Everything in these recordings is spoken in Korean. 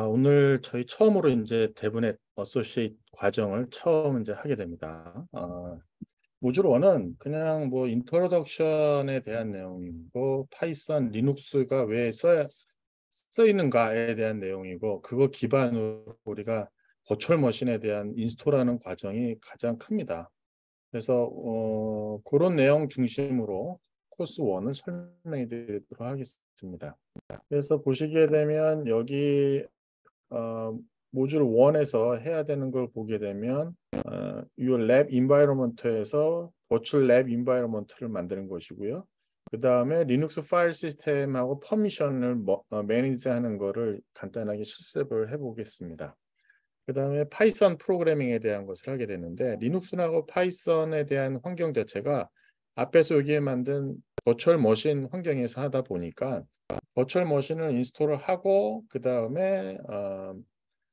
오늘 저희 처음으로 이제 대분의 어소시에이트 과정을 처음 이제 하게 됩니다. 모듈 1은 그냥 뭐 인트로덕션에 대한 내용이고, 파이썬, 리눅스가 왜 쓰이는가에 대한 내용이고, 그거 기반으로 우리가 버추얼 머신에 대한 인스톨하는 과정이 가장 큽니다. 그래서 그런 내용 중심으로 코스 1을 설명해 드리도록 하겠습니다. 그래서 보시게 되면 여기 모듈 1에서 해야 되는 걸 보게 되면 이 랩 인바이러먼트에서 버추얼 랩 인바이러먼트를 만드는 것이고요. 그 다음에 리눅스 파일 시스템하고 퍼미션을 매니지하는 거를 간단하게 실습을 해보겠습니다. 그 다음에 파이썬 프로그래밍에 대한 것을 하게 되는데, 리눅스하고 파이썬에 대한 환경 자체가 앞에서 여기에 만든 버추얼 머신 환경에서 하다 보니까 버추얼 머신을 인스톨을 하고 그 다음에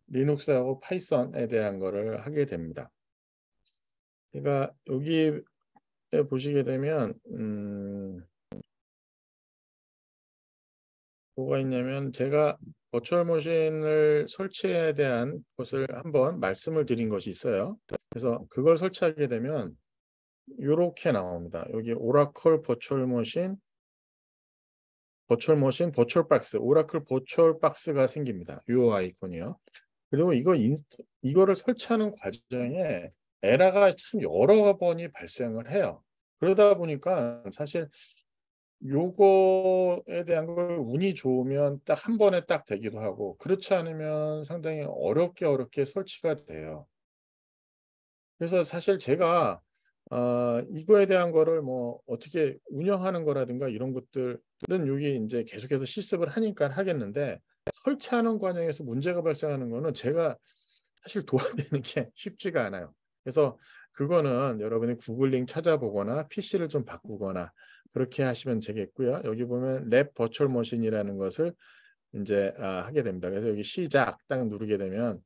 리눅스하고 파이썬에 대한 거를 하게 됩니다. 그러니까 여기 보시게 되면 뭐가 있냐면, 제가 버추얼 머신을 설치에 대한 것을 한번 말씀을 드린 것이 있어요. 그래서 그걸 설치하게 되면 이렇게 나옵니다. 여기 오라클 버추얼 머신, 버추얼 박스, 오라클 버추얼 박스가 생깁니다. 이 아이콘이요. 그리고 이거를 설치하는 과정에 에러가 참 여러 번이 발생을 해요. 그러다 보니까 사실 요거에 대한 걸 운이 좋으면 딱 한 번에 딱 되기도 하고, 그렇지 않으면 상당히 어렵게 설치가 돼요. 그래서 사실 제가 이거에 대한 거를 뭐 어떻게 운영하는 거라든가 이런 것들은 여기 이제 계속해서 실습을 하니까 하겠는데, 설치하는 과정에서 문제가 발생하는 거는 제가 사실 도와드리는 게 쉽지가 않아요. 그래서 그거는 여러분이 구글 링 찾아보거나 PC를 좀 바꾸거나 그렇게 하시면 되겠고요. 여기 보면 랩 버추얼 머신이라는 것을 이제 하게 됩니다. 그래서 여기 시작 딱 누르게 되면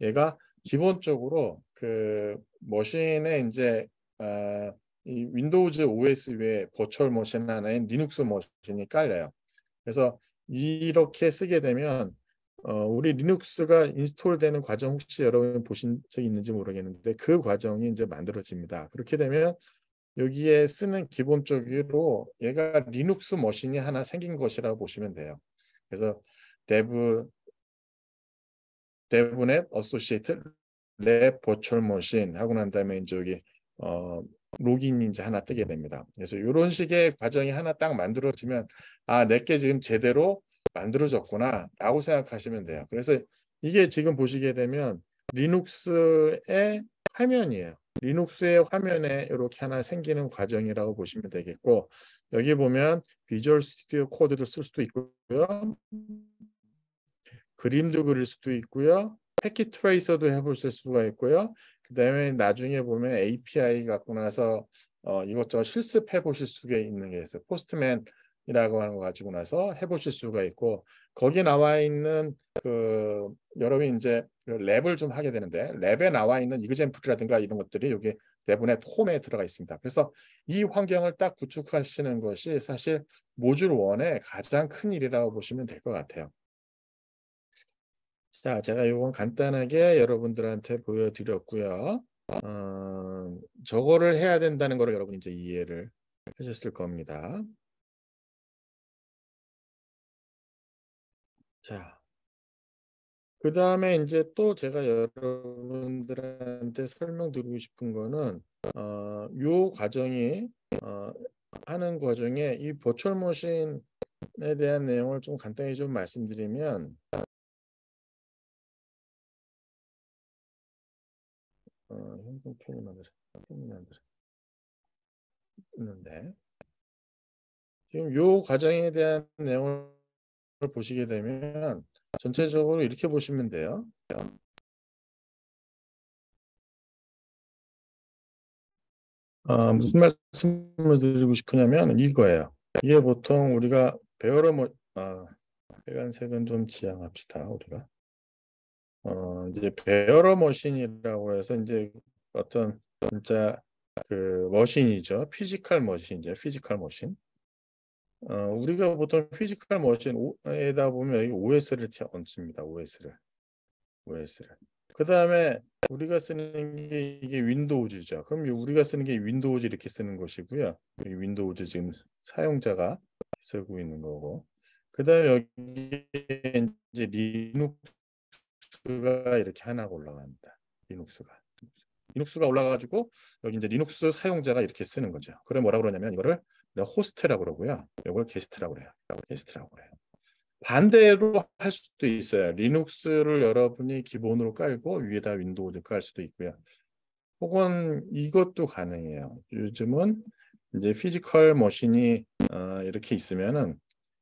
얘가 기본적으로 그 머신에 이제 이 윈도우즈 OS 외에 버추얼 머신 하나인 리눅스 머신이 깔려요. 그래서 이렇게 쓰게 되면 우리 리눅스가 인스톨되는 과정, 혹시 여러분 보신 적 있는지 모르겠는데 그 과정이 이제 만들어집니다. 그렇게 되면 여기에 쓰는 기본적으로 얘가 리눅스 머신이 하나 생긴 것이라고 보시면 돼요. 그래서 데브 데브넷 어소시에이트 랩 버추얼 머신 하고 난 다음에 이제 여기 로gin이 이제 하나 뜨게 됩니다. 그래서 이런 식의 과정이 하나 딱 만들어지면 내게 지금 제대로 만들어졌구나 라고 생각하시면 돼요. 그래서 이게 지금 보시게 되면 리눅스의 화면이에요. 리눅스의 화면에 이렇게 하나 생기는 과정이라고 보시면 되겠고, 여기 보면 비주얼 스튜디오 코드를 쓸 수도 있고요. 그림도 그릴 수도 있고요. 패킷 트레이서도 해보실 수가 있고요. 그 다음에 나중에 보면 API 갖고 나서 이것저것 실습해 보실 수가 있는 게 있어요. 포스트맨이라고 하는 거 가지고 나서 해보실 수가 있고, 거기에 나와 있는 여러분이 이제 그 랩을 좀 하게 되는데, 랩에 나와 있는 이그젠플이라든가 이런 것들이 여기 대부분의 홈에 들어가 있습니다. 그래서 이 환경을 딱 구축하시는 것이 사실 모듈 1의 가장 큰 일이라고 보시면 될 것 같아요. 자, 제가 이건 간단하게 여러분들한테 보여드렸고요. 저거를 해야 된다는 거를 여러분이 이제 이해를 하셨을 겁니다. 자, 그 다음에 이제 또 제가 여러분들한테 설명드리고 싶은 거는 요 과정이 하는 과정에 이 버추얼 머신에 대한 내용을 좀 간단히 좀 말씀드리면, 현금 펜이 있는데, 지금 요 과정에 대한 내용을 보시게 되면 전체적으로 이렇게 보시면 돼요. 무슨 말씀을 드리고 싶으냐면 이거예요. 이게 보통 우리가 빨간색은 좀 지양합시다. 우리가 이제 베어러 머신이라고 해서 이제 어떤 진짜 그 머신이죠. 피지컬 머신이죠. 피지컬 머신. 우리가 보통 피지컬 머신에다 보면 여기 OS를 얹습니다. OS를. 그 다음에 우리가 쓰는 게 이게 윈도우즈죠. 그럼 우리가 쓰는 게 윈도우즈 이렇게 쓰는 것이고요. 여기 윈도우즈 지금 사용자가 쓰고 있는 거고. 그 다음에 여기 이제 리눅스가 이렇게 하나가 올라갑니다. 리눅스가 올라가가지고 여기 이제 리눅스 사용자가 이렇게 쓰는 거죠. 그래 뭐라고 그러냐면 이거를 호스트라고 그러고요. 이걸 게스트라고 그래요. 반대로 할 수도 있어요. 리눅스를 여러분이 기본으로 깔고 위에다 윈도우즈 깔 수도 있고요. 혹은 이것도 가능해요. 요즘은 이제 피지컬 머신이 이렇게 있으면은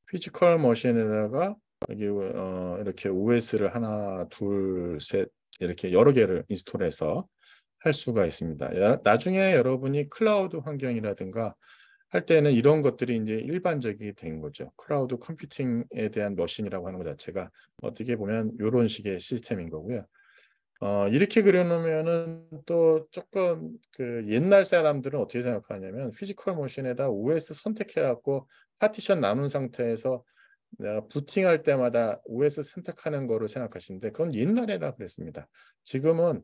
피지컬 머신에다가 여기 이렇게 OS를 하나, 둘, 셋 이렇게 여러 개를 인스톨해서 할 수가 있습니다. 나중에 여러분이 클라우드 환경이라든가 할 때는 이런 것들이 이제 일반적이 된 거죠. 클라우드 컴퓨팅에 대한 머신이라고 하는 것 자체가 어떻게 보면 이런 식의 시스템인 거고요. 이렇게 그려놓으면은 또 조금 그 옛날 사람들은 어떻게 생각하냐면 피지컬 머신에다 OS 선택해갖고 파티션 나눈 상태에서 내가 부팅할 때마다 OS 선택하는 거를 생각하시는데 그건 옛날에라 그랬습니다. 지금은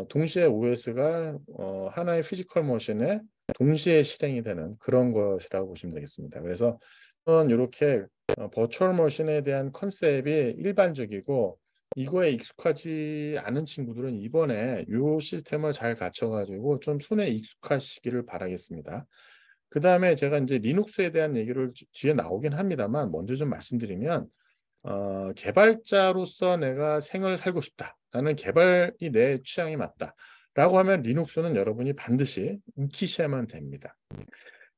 동시에 OS가 하나의 피지컬 머신에 동시에 실행이 되는 그런 것이라고 보시면 되겠습니다. 그래서 이렇게 버추얼 머신에 대한 컨셉이 일반적이고 이거에 익숙하지 않은 친구들은 이번에 이 시스템을 잘 갖춰가지고 좀 손에 익숙하시기를 바라겠습니다. 그 다음에 제가 이제 리눅스에 대한 얘기를 뒤에 나오긴 합니다만 먼저 좀 말씀드리면 개발자로서 내가 생을 살고 싶다. 나는 개발이 내 취향이 맞다. 라고 하면 리눅스는 여러분이 반드시 익히셔야만 됩니다.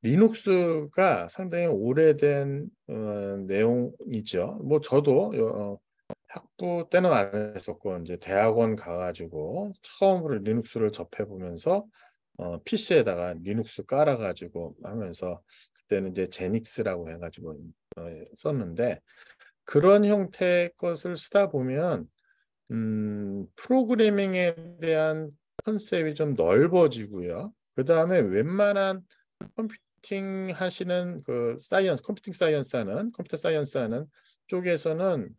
리눅스가 상당히 오래된 내용이죠. 뭐 저도 학부 때는 안 했었고 이제 대학원 가가지고 처음으로 리눅스를 접해보면서 PC에다가 리눅스 깔아가지고 하면서 그때는 이제 제닉스라고 해가지고 썼는데 그런 형태의 것을 쓰다 보면 프로그래밍에 대한 컨셉이 좀 넓어지고요. 그 다음에 웬만한 컴퓨팅 하시는 그 컴퓨터 사이언스 하는 쪽에서는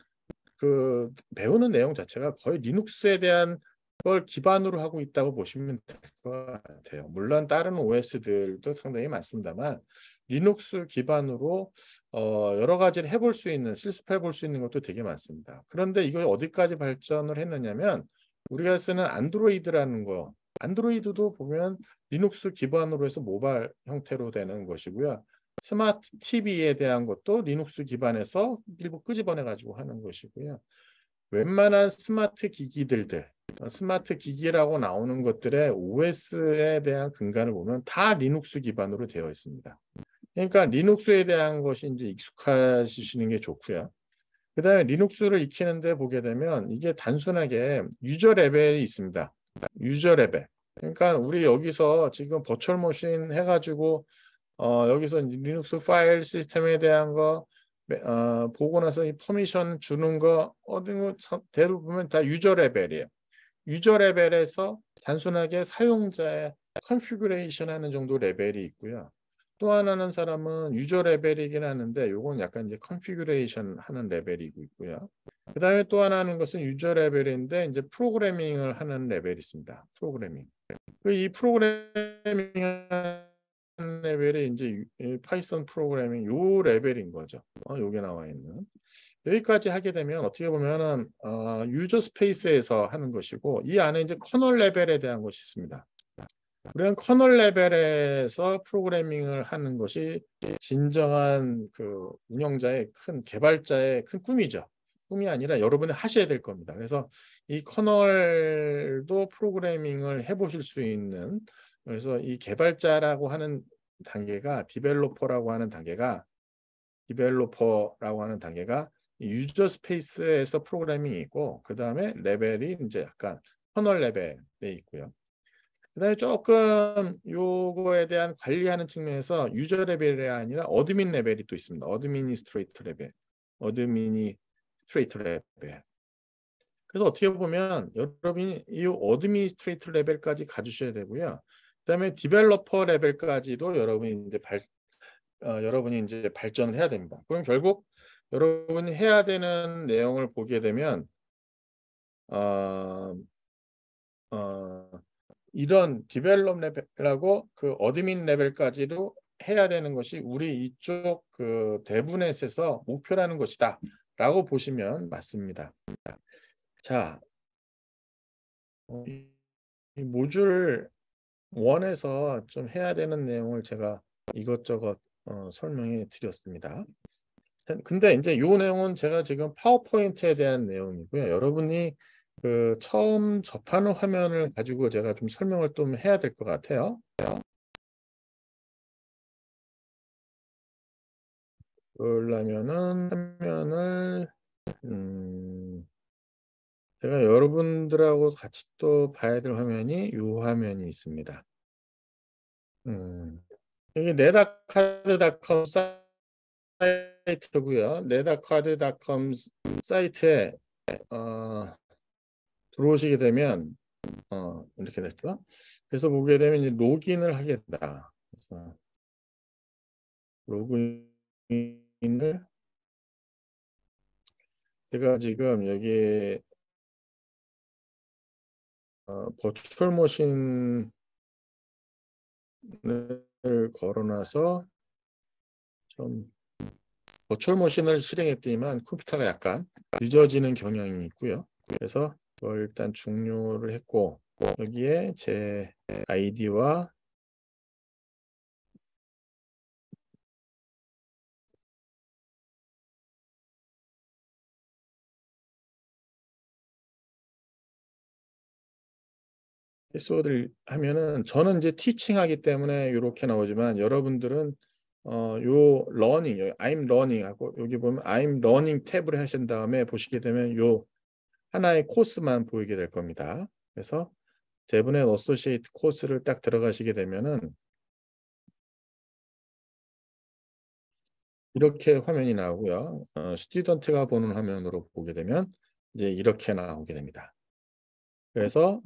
그 배우는 내용 자체가 거의 리눅스에 대한 걸 기반으로 하고 있다고 보시면 될 것 같아요. 물론 다른 OS들도 상당히 많습니다만 리눅스 기반으로 여러 가지를 해볼 수 있는 실습해 볼 수 있는 것도 되게 많습니다. 그런데 이거 어디까지 발전을 했느냐면 우리가 쓰는 안드로이드라는 거 안드로이드도 보면 리눅스 기반으로 해서 모바일 형태로 되는 것이고요. 스마트 TV에 대한 것도 리눅스 기반에서 일부 끄집어내 가지고 하는 것이고요. 웬만한 스마트 기기라고 나오는 것들의 OS에 대한 근간을 보면 다 리눅스 기반으로 되어 있습니다. 그러니까 리눅스에 대한 것이 이제 익숙하시는 게 좋고요. 그 다음에 리눅스를 익히는데 보게 되면 이게 단순하게 유저 레벨이 있습니다. 유저 레벨. 그러니까 우리 여기서 지금 버추얼 머신 해가지고 여기서 리눅스 파일 시스템에 대한 거 보고 나서 이 퍼미션 주는 거 어떤 거 대부분 보면 다 유저 레벨이에요. 유저 레벨에서 단순하게 사용자의 컨피그레이션 하는 정도 레벨이 있고요. 또 하나는 사람은 유저 레벨이긴 하는데 요건 약간 이제 컨피그레이션 하는 레벨이고 있고요. 그 다음에 또 하나는 것은 유저 레벨인데 이제 프로그래밍을 하는 레벨이 있습니다. 프로그래밍. 이 프로그래밍 레벨이 이제 파이썬 프로그래밍 요 레벨인 거죠. 요게 나와 있는. 여기까지 하게 되면 어떻게 보면은 유저 스페이스에서 하는 것이고 이 안에 이제 커널 레벨에 대한 것이 있습니다. 우리는 커널 레벨에서 프로그래밍을 하는 것이 진정한 그 운영자의 개발자의 큰 꿈이죠. 꿈이 아니라 여러분이 하셔야 될 겁니다. 그래서 이 커널도 프로그래밍을 해보실 수 있는 그래서 이 개발자라고 하는 단계가 디벨로퍼라고 하는 단계가 유저 스페이스에서 프로그래밍이 있고 그 다음에 레벨이 이제 약간 커널 레벨에 있고요. 그 다음에 조금 요거에 대한 관리하는 측면에서 유저 레벨이 아니라 어드민 레벨이 또 있습니다. 어드미니스트레이터 레벨. 그래서 어떻게 보면 여러분이 이 어드미니스트레이터 레벨까지 가주셔야 되고요. 그 다음에 디벨로퍼 레벨까지도 여러분이 이제 여러분이 이제 발전을 해야 됩니다. 그럼 결국 여러분이 해야 되는 내용을 보게 되면 어, 어, 이런 디벨롭 레벨하고 그 어드민 레벨까지도 해야 되는 것이 우리 이쪽 그 대부넷에서 목표라는 것이다라고 보시면 맞습니다. 자, 이 모듈 1에서 좀 해야 되는 내용을 제가 이것저것 설명해 드렸습니다. 근데 이제 이 내용은 제가 지금 파워포인트에 대한 내용이고요. 여러분이 그 처음 접하는 화면을 가지고 제가 좀 설명을 좀 해야 될 것 같아요. 그러려면은 화면을 제가 여러분들하고 같이 또 봐야 될 화면이 이 화면이 있습니다. 여기 네다카드닷컴 사이트고요. 네다카드닷컴 사이트에 들어오시게 되면 이렇게 됐죠. 그래서 보게 되면 이제 로그인을 하게 된다. 그래서 로그인을 제가 지금 여기 버추얼 머신을 걸어놔서 좀 버추얼 머신을 실행했더니만 컴퓨터가 약간 늦어지는 경향이 있고요. 그래서 그걸 일단 종료를 했고 여기에 제 아이디와 패스워드를 하면은 저는 이제 티칭하기 때문에 이렇게 나오지만 여러분들은 요 러닝 여기 I'm learning 하고 여기 보면 I'm learning 탭을 하신 다음에 보시게 되면 요 하나의 코스만 보이게 될 겁니다. 그래서 대부넷 어소시에이트 코스를 딱 들어가시게 되면은 이렇게 화면이 나오고요. 스튜던트가 보는 화면으로 보게 되면 이제 이렇게 나오게 됩니다. 그래서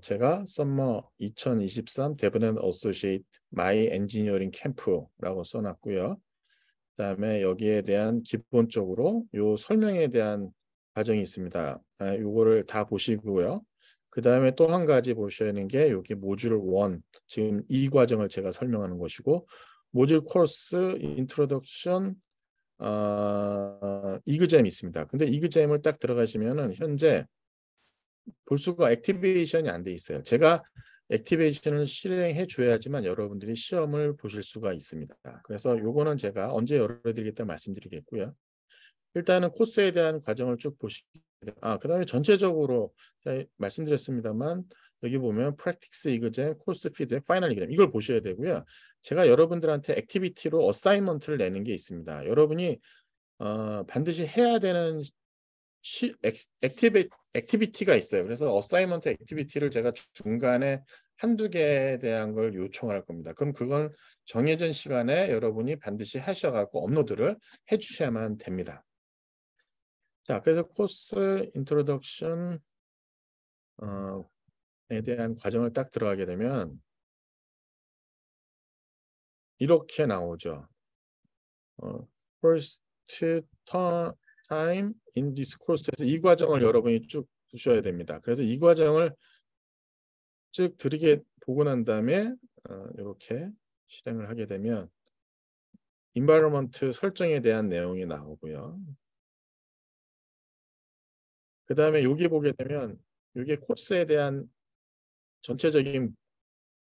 제가 썸머 2023 데브넷 어소시에이트 마이 엔지니어링 캠프라고 써놨고요. 그다음에 여기에 대한 기본적으로 요 설명에 대한 과정이 있습니다. 요거를 다 보시고요. 그다음에 또 한 가지 보셔야 하는 게 여기 모듈 1 지금 이 과정을 제가 설명하는 것이고 모듈 코스 인트로덕션 이그잼이 있습니다. 근데 이그잼을 딱 들어가시면은 현재 볼 수가 액티베이션이 안 돼 있어요. 제가 액티베이션을 실행해 줘야지만 여러분들이 시험을 보실 수가 있습니다. 그래서 요거는 제가 언제 열어드리겠다 말씀드리겠고요. 일단은 코스에 대한 과정을 쭉 보시게 그다음에 전체적으로 제가 말씀드렸습니다만 여기 보면 프랙티스 이그잼, 코스 피드백, 파이널 이그잼 이걸 보셔야 되고요. 제가 여러분들한테 액티비티로 어사이먼트를 내는 게 있습니다. 여러분이 반드시 해야 되는 액티비티가 있어요. 그래서 어사이먼트 액티비티를 제가 중간에 한두 개에 대한 걸 요청할 겁니다. 그럼 그건 정해진 시간에 여러분이 반드시 하셔갖고 업로드를 해주셔야만 됩니다. 자, 그래서 코스 인트로덕션에 대한 과정을 딱 들어가게 되면 이렇게 나오죠. First time in this course에서 이 과정을 여러분이 쭉 두셔야 됩니다. 그래서 이 과정을 쭉 들이게 보고 난 다음에 이렇게 실행을 하게 되면 environment 설정에 대한 내용이 나오고요. 그 다음에 여기 보게 되면 이게 코스에 대한 전체적인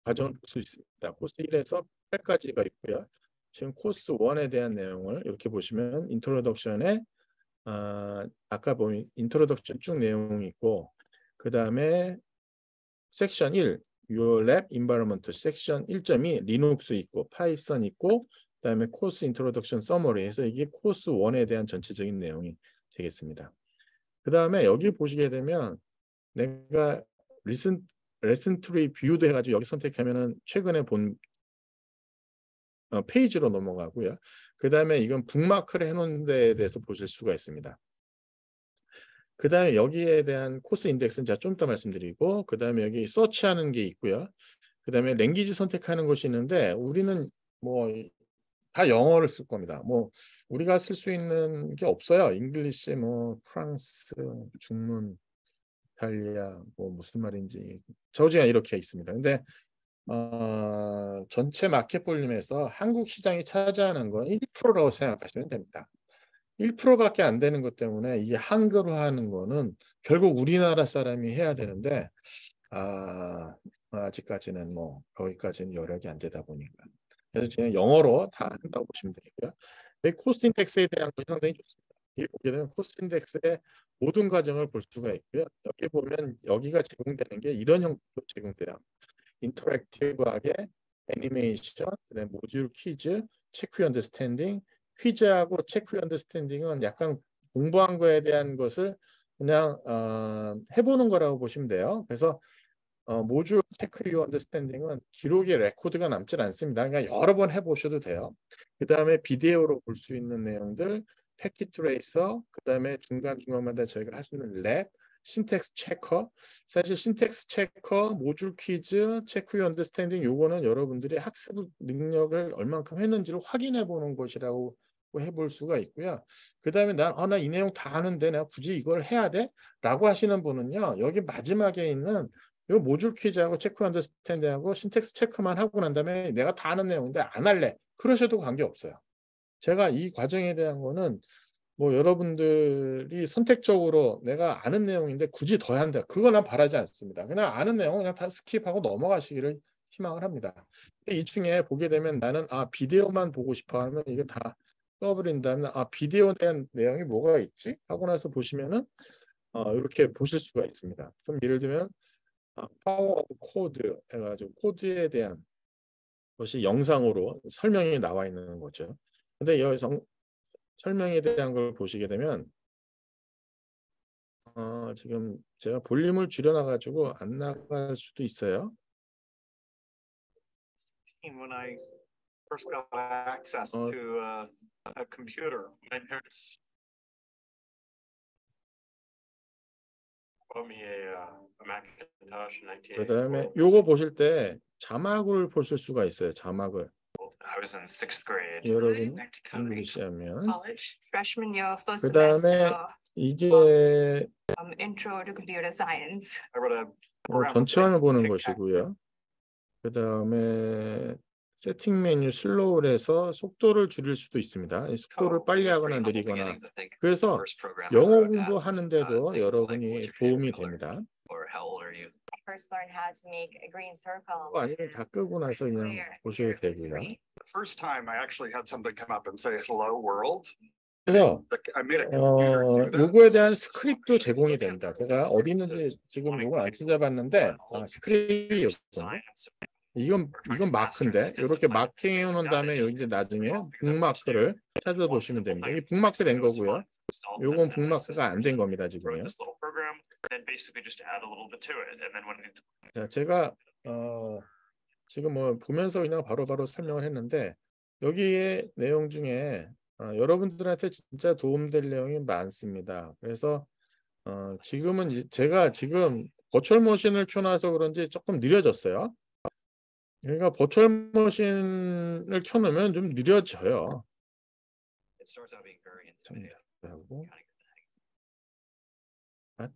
과정을 볼 수 있습니다. 코스 1에서 8까지가 있고요. 지금 코스 1에 대한 내용을 이렇게 보시면 인트로덕션에 아까 보면 인트로덕션 쭉 내용이 있고 그 다음에 섹션 1 Your Lab Environment 섹션 1.2 리눅스 있고 파이썬 있고 그다음에 코스 인트로덕션 서머리 해서 이게 코스 1에 대한 전체적인 내용이 되겠습니다. 그 다음에 여기 보시게 되면 내가 레슨 트리 뷰도 해가지고 여기 선택하면은 최근에 본 페이지로 넘어가고요. 그 다음에 이건 북마크를 해놓은 데에 대해서 보실 수가 있습니다. 그 다음에 여기에 대한 코스 인덱스는 제가 좀 이따 말씀드리고 그 다음에 여기 서치하는 게 있고요. 그 다음에 랭귀지 선택하는 것이 있는데 우리는 뭐 다 영어를 쓸 겁니다. 뭐 우리가 쓸 수 있는 게 없어요. 잉글리시, 뭐 프랑스, 중문, 이탈리아, 뭐 무슨 말인지 저지가 이렇게 있습니다. 근데 전체 마켓 볼륨에서 한국 시장이 차지하는 건 1%라고 생각하시면 됩니다. 1%밖에 안 되는 것 때문에 이게 한글화하는 거는 결국 우리나라 사람이 해야 되는데 아직까지는 뭐 거기까지는 여력이 안 되다 보니까 그래서 지금 영어로 다 한다고 보시면 되고요. 코스트 인덱스에 대한 것이 상당히 좋습니다. 여기 보게 되면 코스트 인덱스의 모든 과정을 볼 수가 있고요. 여기 보면 여기가 제공되는 게 이런 형태로 제공돼요. 인터랙티브하게 애니메이션, 그다음에 모듈 퀴즈, 체크 언더스탠딩. 퀴즈하고 체크 언더스탠딩은 약간 공부한 거에 대한 것을 그냥 해보는 거라고 보시면 돼요. 그래서 모듈 체크 유 언더스탠딩은 기록에 레코드가 남질 않습니다. 그러니까 여러 번 해보셔도 돼요. 그 다음에 비디오로 볼 수 있는 내용들, 패킷 트레이서, 그 다음에 중간중간마다 저희가 할 수 있는 랩, 신텍스 체커. 사실 신텍스 체커, 모듈 퀴즈, 체크 유 언더스탠딩 요거는 여러분들이 학습 능력을 얼만큼 했는지를 확인해 보는 것이라고 해볼 수가 있고요. 그 다음에 나 이 내용 다 아는데 내가 굳이 이걸 해야 돼? 라고 하시는 분은요. 여기 마지막에 있는 이거 모듈 퀴즈하고 체크 언더스탠딩하고 신텍스 체크만 하고 난 다음에 내가 다 아는 내용인데 안 할래. 그러셔도 관계없어요. 제가 이 과정에 대한 거는 뭐 여러분들이 선택적으로 내가 아는 내용인데 굳이 더 한다. 그거 난 바라지 않습니다. 그냥 아는 내용 그냥 다 스킵하고 넘어가시기를 희망을 합니다. 이 중에 보게 되면 나는 비디오만 보고 싶어 하면 이게 다 떠버린 다음에 비디오에 대한 내용이 뭐가 있지? 하고 나서 보시면은 이렇게 보실 수가 있습니다. 좀 예를 들면 파워 오브 코드 해가지고 코드에 대한 것이 영상으로 설명이 나와 있는 거죠. 근데 여기서 설명에 대한 걸 보시게 되면 지금 제가 볼륨을 줄여놔가지고 안 나갈 수도 있어요. When I first got access to a computer, my parents bought me a Macintosh in 그 다음에 1984. 요거 보실 때 자막을 보실 수가 있어요. 자막을. I was in sixth grade. 여러분 잉글리시 하면 College, freshman year, first 그 다음에 semester, 이게 intro to computer science. I wrote a program 전체화를 보는 with 것이고요. 그 다음에 세팅 메뉴 슬로우를 해서 속도를 줄일 수도 있습니다. 이 속도를 빨리 하거나 느리거나. 그래서 영어 공부하는데도 여러분이 도움이 됩니다. I first learned how to make a green circle. 아니면 다 끄고 나서 그냥 보셔도 되고요. The first time I actually had something come up and say hello world. 그래서 I made a computer do that. 요거에 대한 스크립트도 제공이 됩니다. 제가 어디 있는지 지금 요걸 안 찾아봤는데 스크립트가 있거든요. 이건 마크인데 이렇게 마킹해 놓은 다음에 여기 이제 나중에 북마크를 찾아보시면 됩니다. 이게 북마크 된 거고요. 요건 북마크가 안 된 겁니다, 지금요. 자, 제가 지금 뭐 보면서 그냥 바로바로 설명을 했는데 여기에 내용 중에 여러분들한테 진짜 도움될 내용이 많습니다. 그래서 지금은 제가 지금 버추얼 머신을 켜놔서 그런지 조금 느려졌어요. 그러니까 버추얼 머신을 켜놓으면 좀 느려져요.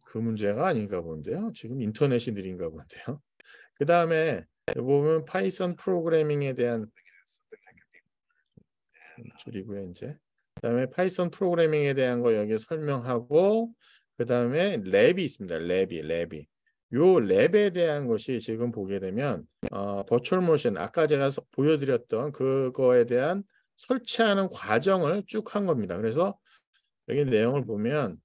그 문제가 아닌가 본데요. 지금 인터넷이 느린가 본데요. 그 다음에 보면 파이썬 프로그래밍에 대한 줄이고요 이제. 그다음에 파이썬 프로그래밍에 대한 거 여기 설명하고 그 다음에 랩이 있습니다. 랩이. 요 랩에 대한 것이 지금 보게 되면 버추얼 모션 아까 제가 보여드렸던 그거에 대한 설치하는 과정을 쭉 한 겁니다. 그래서 여기 내용을 보면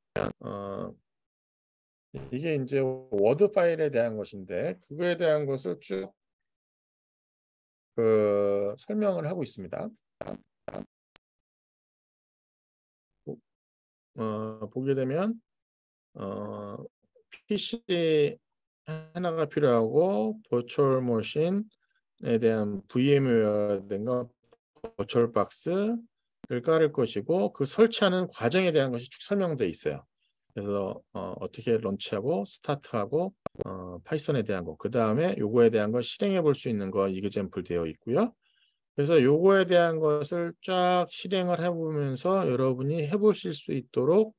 이게 이제 워드 파일에 대한 것인데 그거에 대한 것을 쭉 설명을 하고 있습니다. 보게 되면 PC 하나가 필요하고 버추얼 머신에 대한 VMware든가 버추얼 박스를 깔을 것이고 그 설치하는 과정에 대한 것이 쭉 설명되어 있어요. 그래서 어떻게 런치하고 스타트하고 파이썬에 대한 거, 그 다음에 요거에 대한 거 실행해 볼 수 있는 거 이그젬플 되어 있고요. 그래서 요거에 대한 것을 쫙 실행을 해보면서 여러분이 해보실 수 있도록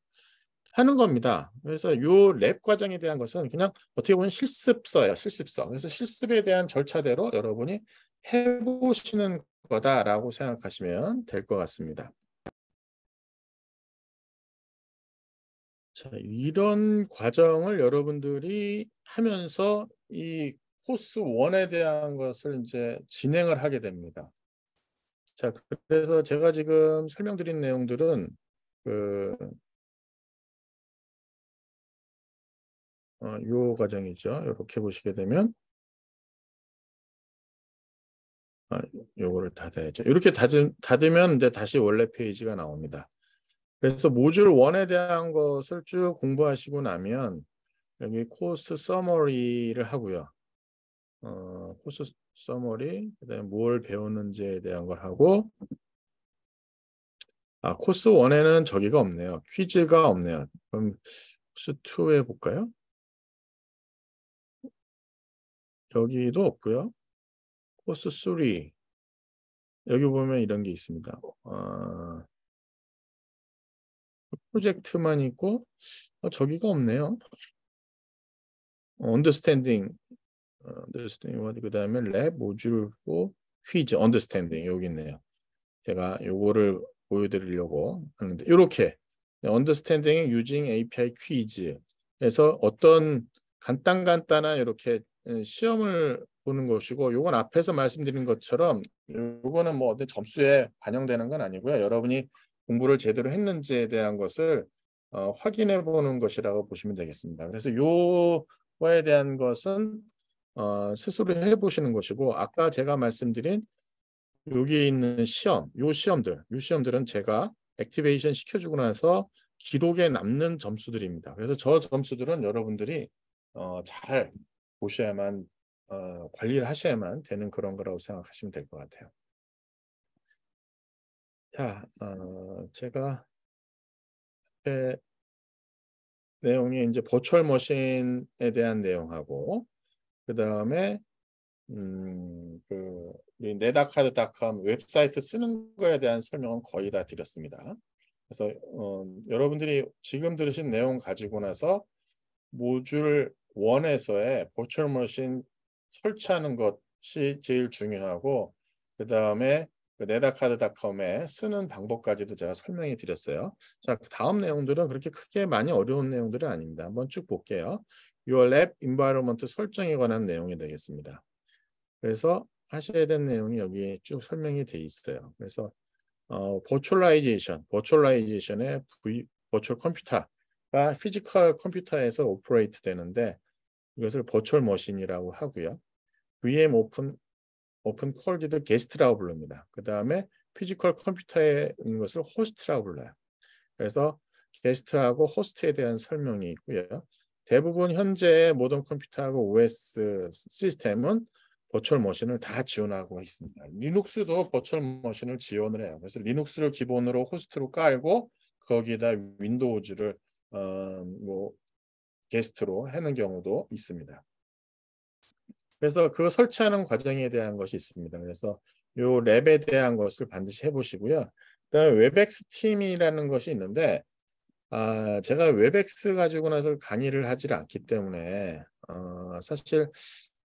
하는 겁니다. 그래서 요 랩 과정에 대한 것은 그냥 어떻게 보면 실습서예요. 실습서. 그래서 실습에 대한 절차대로 여러분이 해보시는 거다라고 생각하시면 될 것 같습니다. 자, 이런 과정을 여러분들이 하면서 이 코스 1에 대한 것을 이제 진행을 하게 됩니다. 자, 그래서 제가 지금 설명드린 내용들은 요 과정이죠. 이렇게 보시게 되면 요거를 닫아야죠. 이렇게 닫으면 이제 다시 원래 페이지가 나옵니다. 그래서 모듈 1에 대한 것을 쭉 공부하시고 나면 여기 코스 서머리를 하고요. 코스 서머리, 그다음에 뭘 배웠는지에 대한 걸 하고, 코스 1에는 저기가 없네요. 퀴즈가 없네요. 그럼 코스 2에 볼까요? 여기도 없고요. 코스 3 여기 보면 이런 게 있습니다. 프로젝트만 있고 저기가 없네요. understanding 그 다음에 랩 모듈 4 퀴즈 understanding 여기 있네요. 제가 요거를 보여드리려고 하는데 이렇게 understanding using API 퀴즈에서 어떤 간단한 이렇게 시험을 보는 것이고, 요건 앞에서 말씀드린 것처럼 요거는 뭐 어떤 점수에 반영되는 건 아니고요. 여러분이 공부를 제대로 했는지에 대한 것을 확인해 보는 것이라고 보시면 되겠습니다. 그래서 요거에 대한 것은 스스로 해보시는 것이고, 아까 제가 말씀드린 여기 있는 요 시험들은 제가 액티베이션 시켜주고 나서 기록에 남는 점수들입니다. 그래서 저 점수들은 여러분들이 잘 보셔야만 관리를 하셔야만 되는 그런 거라고 생각하시면 될 것 같아요. 자, 제가 내용이 이제 버추얼 머신에 대한 내용하고, 그 다음에 우리 네다카드.com 웹사이트 쓰는 거에 대한 설명은 거의 다 드렸습니다. 그래서 여러분들이 지금 들으신 내용 가지고 나서 모듈 1에서의 버추얼 머신 설치하는 것이 제일 중요하고, 그 다음에 네다카드.com에 쓰는 방법까지도 제가 설명해 드렸어요. 자, 그 다음 내용들은 그렇게 크게 많이 어려운 내용들은 아닙니다. 한번 쭉 볼게요. Your Lab Environment 설정에 관한 내용이 되겠습니다. 그래서 하셔야 되는 내용이 여기에 쭉 설명이 돼 있어요. 그래서 버추얼라이제이션의 버추얼 컴퓨터가 피지컬 컴퓨터에서 오퍼레이트 되는데 이것을 버추얼 머신이라고 하고요. VM 오픈 콜드도 게스트라고 부릅니다. 그 다음에 피지컬 컴퓨터에 있는 것을 호스트라고 불러요. 그래서 게스트하고 호스트에 대한 설명이 있고요. 대부분 현재 모던 컴퓨터하고 OS 시스템은 버추얼 머신을 다 지원하고 있습니다. 리눅스도 버추얼 머신을 지원을 해요. 그래서 리눅스를 기본으로 호스트로 깔고 거기에다 윈도우즈를 뭐 게스트로 하는 경우도 있습니다. 그래서 그 설치하는 과정에 대한 것이 있습니다. 그래서 요 랩에 대한 것을 반드시 해보시고요. 그다음에 웹엑스 팀이라는 것이 있는데 제가 웹엑스 가지고 나서 강의를 하지 않기 때문에 사실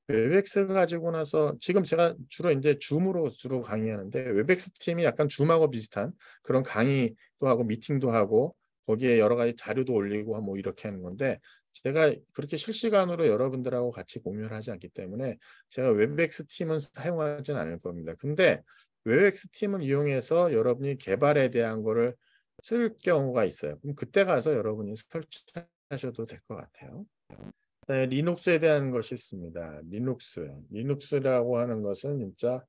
웹엑스 가지고 나서 지금 제가 주로 이제 줌으로 주로 강의하는데 웹엑스 팀이 약간 줌하고 비슷한 그런 강의도 하고 미팅도 하고 거기에 여러 가지 자료도 올리고 뭐 이렇게 하는 건데 제가 그렇게 실시간으로 여러분들하고 같이 공유를 하지 않기 때문에 제가 웹엑스 팀은 사용하지는 않을 겁니다. 근데 웹엑스 팀을 이용해서 여러분이 개발에 대한 거를 쓸 경우가 있어요. 그럼 그때 가서 여러분이 설치하셔도 될 것 같아요. 네, 리눅스에 대한 것이 있습니다. 리눅스라고 하는 것은 진짜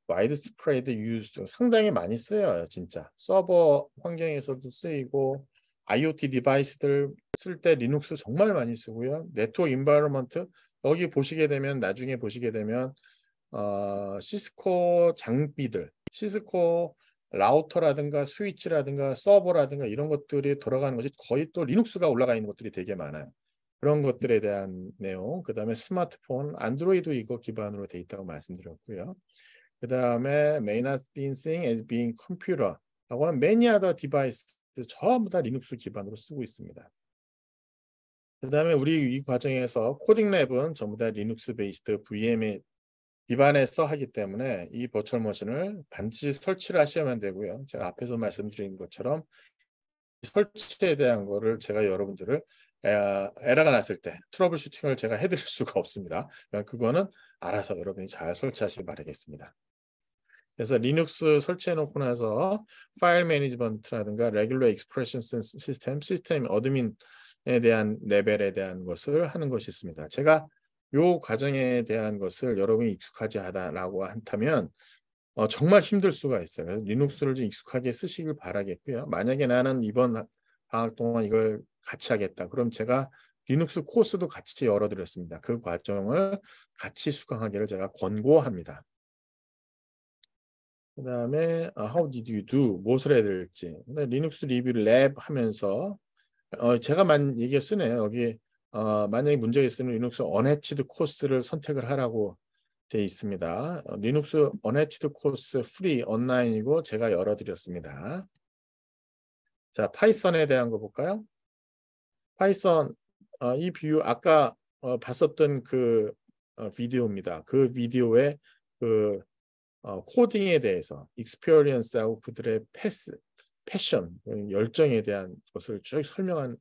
와이드 스프레드 유즈 상당히 많이 쓰여요. 진짜 서버 환경에서도 쓰이고 IoT 디바이스들 쓸 때 리눅스 정말 많이 쓰고요. 네트워크 인바이러먼트 여기 보시게 되면 나중에 보시게 되면 시스코 장비들 시스코 라우터라든가 스위치라든가 서버라든가 이런 것들이 돌아가는 것이 거의 또 리눅스가 올라가 있는 것들이 되게 많아요. 그런 것들에 대한 내용, 그 다음에 스마트폰, 안드로이드 이거 기반으로 돼 있다고 말씀드렸고요. 그 다음에 may not be seen as being computer 하고 many other devices 전부 다 리눅스 기반으로 쓰고 있습니다. 그 다음에 우리 이 과정에서 코딩 랩은 전부 다 리눅스 베이스드 VM에 기반해서 하기 때문에 이 버추얼 머신을 반드시 설치를 하셔야만 되고요. 제가 앞에서 말씀드린 것처럼 설치에 대한 거를 제가 여러분들을 에러가 났을 때 트러블 슈팅을 제가 해드릴 수가 없습니다. 그러니까 그거는 알아서 여러분이 잘 설치하시기 바라겠습니다. 그래서 리눅스 설치해 놓고 나서 파일 매니지먼트라든가 레귤러 익스프레션 시스템 어드민에 대한 레벨에 대한 것을 하는 것이 있습니다. 제가 요 과정에 대한 것을 여러분이 익숙하지 하다라고 한다면 정말 힘들 수가 있어요. 그래서 리눅스를 좀 익숙하게 쓰시길 바라겠고요. 만약에 나는 이번 방학 동안 이걸 같이 하겠다. 그럼 제가 리눅스 코스도 같이 열어드렸습니다. 그 과정을 같이 수강하기를 제가 권고합니다. 그 다음에 How did you do? 무엇을 해야 될지. 리눅스 리뷰 랩 하면서 제가 얘기 쓰네요. 여기 만약에 문제가 있으면 리눅스 언해치드 코스를 선택을 하라고 되어 있습니다. 리눅스 언해치드 코스 프리 온라인이고 제가 열어드렸습니다. 자, 파이썬에 대한 거 볼까요? 파이썬 이 뷰 아까 봤었던 그 비디오입니다. 그 비디오에 그 코딩에 대해서 익스피리언스하고 그들의 패션, 열정에 대한 것을 쭉 설명한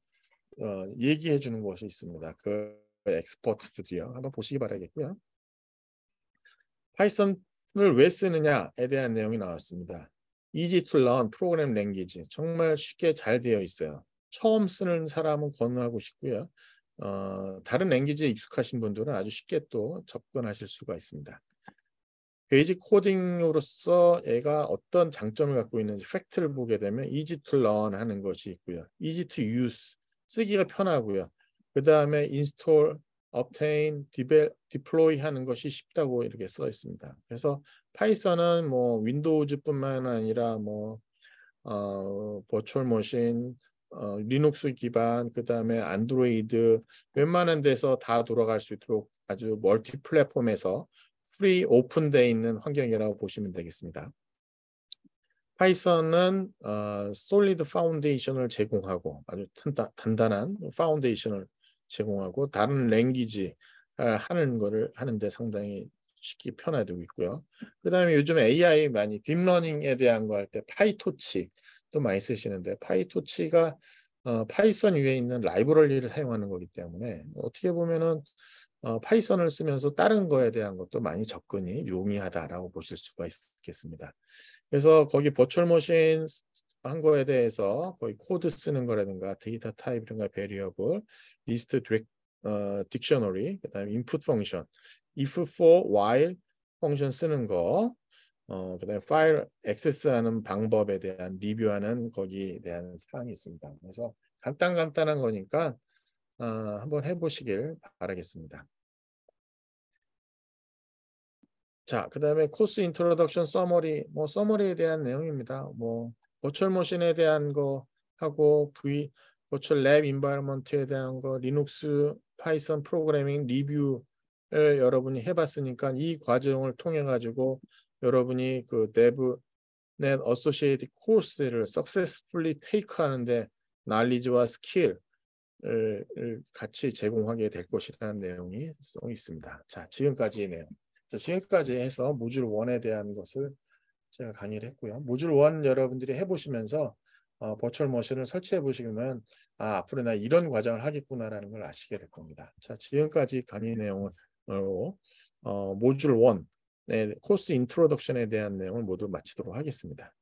얘기해 주는 것이 있습니다. 그 엑스퍼트들이요. 한번 보시기 바라겠고요. 파이썬을 왜 쓰느냐에 대한 내용이 나왔습니다. Easy to learn 프로그램 랭귀지 정말 쉽게 잘 되어 있어요. 처음 쓰는 사람은 권유하고 싶고요. 다른 랭귀지에 익숙하신 분들은 아주 쉽게 또 접근하실 수가 있습니다. 베이직 코딩으로서 얘가 어떤 장점을 갖고 있는지 팩트를 보게 되면 easy to learn 하는 것이 있고요. easy to use 쓰기가 편하고요. 그 다음에 install, obtain, deploy 하는 것이 쉽다고 이렇게 써 있습니다. 그래서 파이썬은 뭐 윈도우즈뿐만 아니라 뭐 버추얼 머신, 리눅스 기반, 그 다음에 안드로이드 웬만한 데서 다 돌아갈 수 있도록 아주 멀티 플랫폼에서 프리 오픈되어 있는 환경이라고 보시면 되겠습니다. 파이썬은 솔리드 파운데이션을 제공하고 아주 단단한 파운데이션을 제공하고 다른 랭귀지 하는 거를 하는데 상당히 쉽게 편화되고 있고요. 그 다음에 요즘 AI 많이 딥러닝에 대한 거 할 때 파이토치도 많이 쓰시는데 파이토치가 파이썬 위에 있는 라이브러리를 사용하는 거기 때문에 어떻게 보면은 파이썬을 쓰면서 다른 거에 대한 것도 많이 접근이 용이하다라고 보실 수가 있겠습니다. 그래서 거기 버추얼 머신 한 거에 대해서 거의 코드 쓰는 거라든가 데이터 타입이라든가 베리어블, 리스트 딕셔너리, 그다음에 인풋 펑션, if, for, while 펑션 쓰는 거, 그다음에 파일 액세스하는 방법에 대한 리뷰하는 거기에 대한 사항이 있습니다. 그래서 간단한 거니까 한번 해보시길 바라겠습니다. 자, 그 다음에 코스 인트로덕션 서머리, 뭐 서머리에 대한 내용입니다. 뭐 버추얼 머신에 대한 거 하고 버추얼 랩 인바이러먼트에 대한 거, 리눅스, 파이썬 프로그래밍 리뷰를 여러분이 해봤으니까 이 과정을 통해 가지고 여러분이 그 데브넷 어소시에이트 코스를 सक्세스풀리 테이크하는데 난리지와 스킬을 같이 제공하게 될 것이라는 내용이 있습니다. 자, 지금까지의 내용. 자, 지금까지 해서 모듈 1에 대한 것을 제가 강의를 했고요. 모듈 1 여러분들이 해보시면서 버추얼 머신을 설치해 보시면 앞으로 나 이런 과정을 하겠구나라는 걸 아시게 될 겁니다. 자, 지금까지 강의 내용으로 모듈 1의 코스 인트로덕션에 대한 내용을 모두 마치도록 하겠습니다.